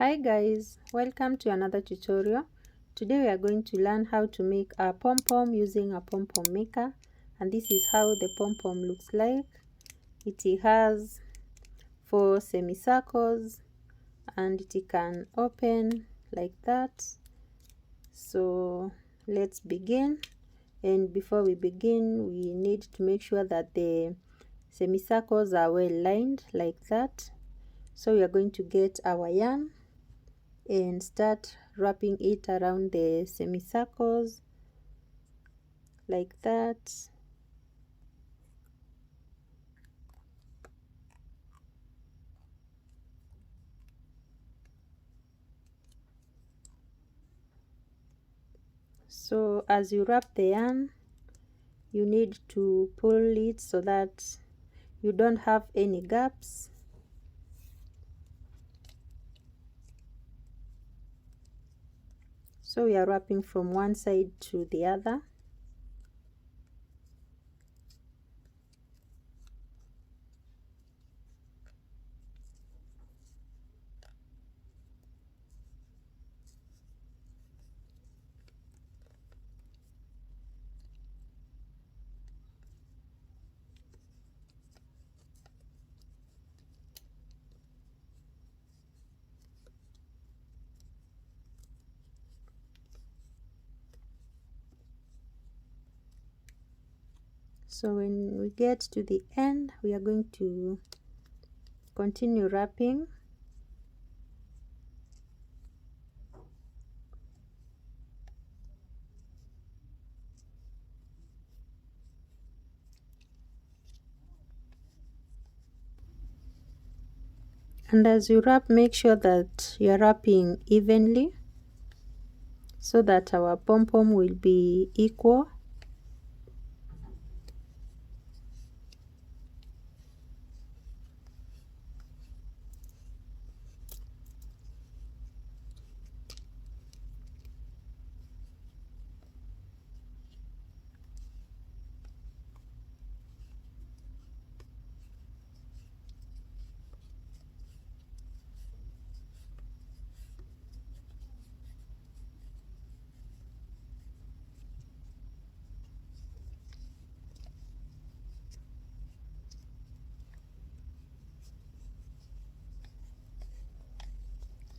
Hi guys, welcome to another tutorial. Today we are going to learn how to make a pom-pom using a pom-pom maker, and this is how the pom-pom looks like. It has 4 semicircles and it can open like that. So let's begin, and before we begin we need to make sure that the semicircles are well lined like that. So we are going to get our yarn and start wrapping it around the semicircles like that. So as you wrap the yarn, you need to pull it so that you don't have any gaps. So we are wrapping from one side to the other. So when we get to the end, we are going to continue wrapping. And as you wrap, make sure that you are wrapping evenly so that our pom-pom will be equal.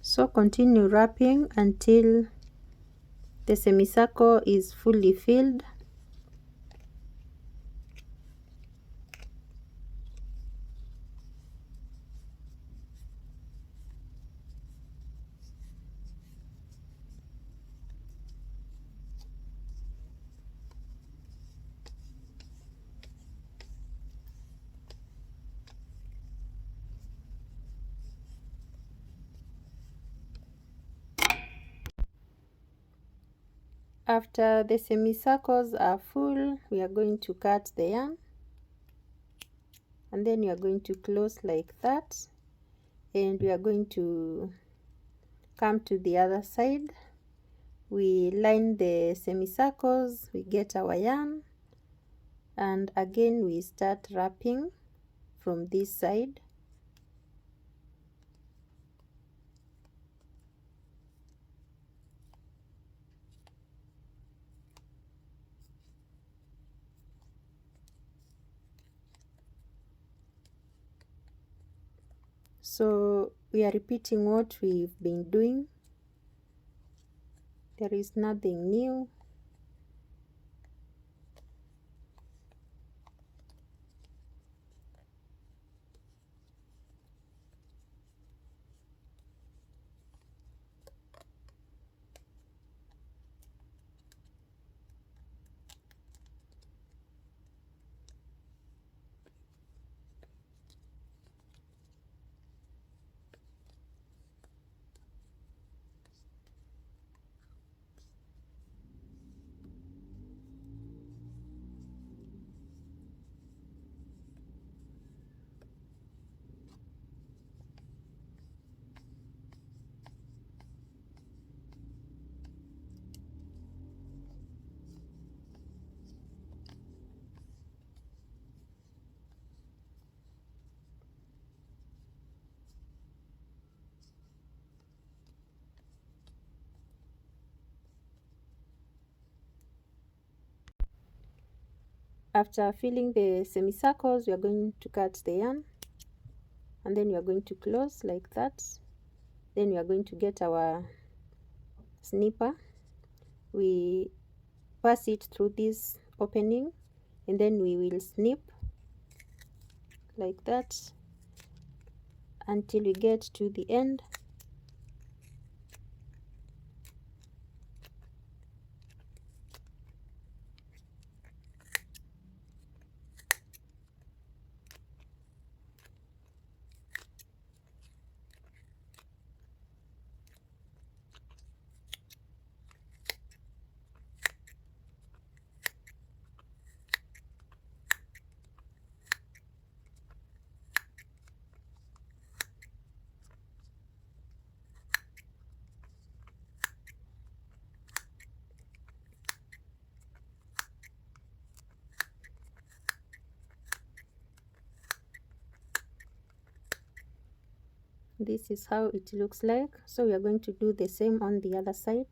So continue wrapping until the semicircle is fully filled. After the semicircles are full, we are going to cut the yarn, and then you are going to close like that, and we are going to come to the other side. We line the semicircles, we get our yarn, and again we start wrapping from this side. So we are repeating what we've been doing. There is nothing new. After filling the semicircles, we are going to cut the yarn, and then we are going to close like that. Then we are going to get our snipper. We pass it through this opening, and then we will snip like that until we get to the end. This is how it looks like. So we are going to do the same on the other side.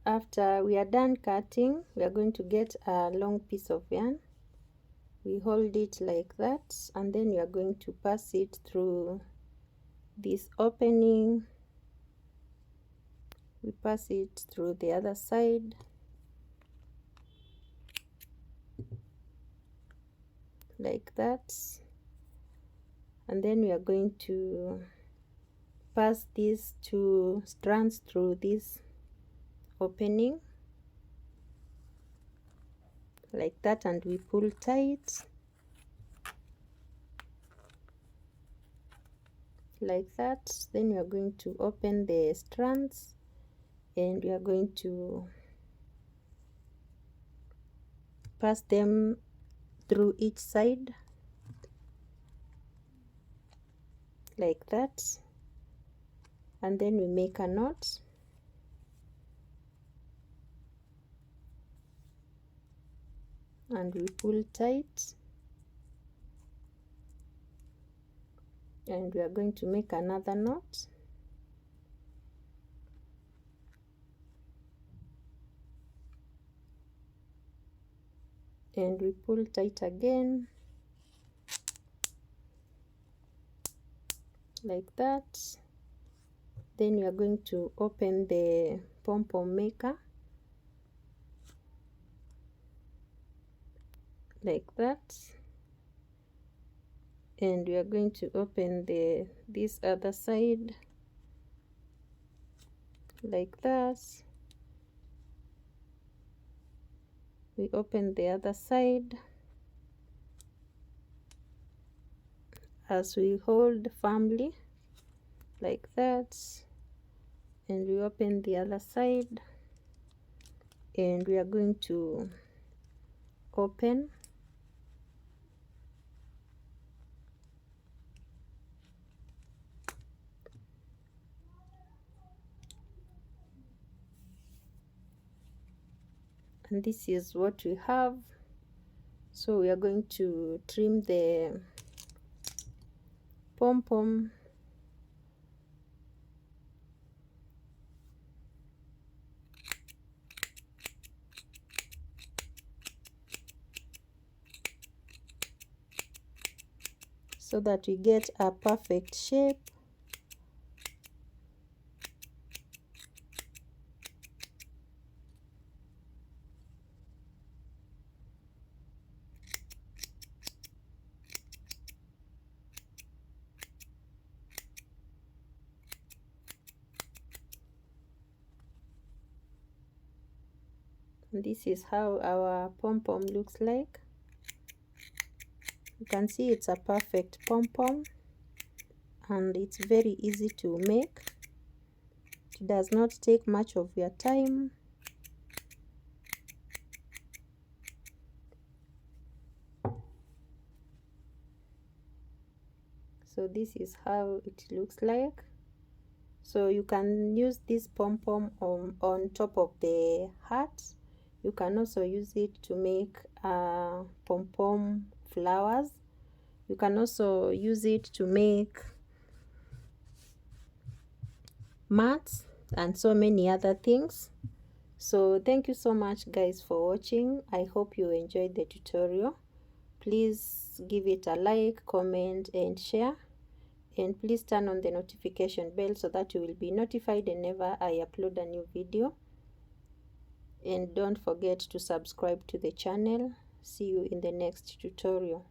After we are done cutting, we are going to get a long piece of yarn. We hold it like that, and then we are going to pass it through this opening. We pass it through the other side like that, and then we are going to pass these two strands through this opening like that, and we pull tight like that. Then we are going to open the strands, and we are going to pass them through each side like that, and then we make a knot. And we pull tight, and we are going to make another knot, and we pull tight again like that. Then we are going to open the pom-pom maker like that, and we are going to open this other side like that. We open the other side as we hold firmly like that, and we open the other side, and we are going to open and this is what we have. So we are going to trim the pom-pom so that we get a perfect shape. And this is how our pom-pom looks like. You can see it's a perfect pom-pom, and it's very easy to make. It does not take much of your time. So this is how it looks like. So you can use this pom-pom on top of the hat. You can also use it to make pom-pom flowers. You can also use it to make mats and so many other things. So thank you so much guys for watching. I hope you enjoyed the tutorial. Please give it a like, comment and share, and please turn on the notification bell so that you will be notified whenever I upload a new video. And don't forget to subscribe to the channel. See you in the next tutorial.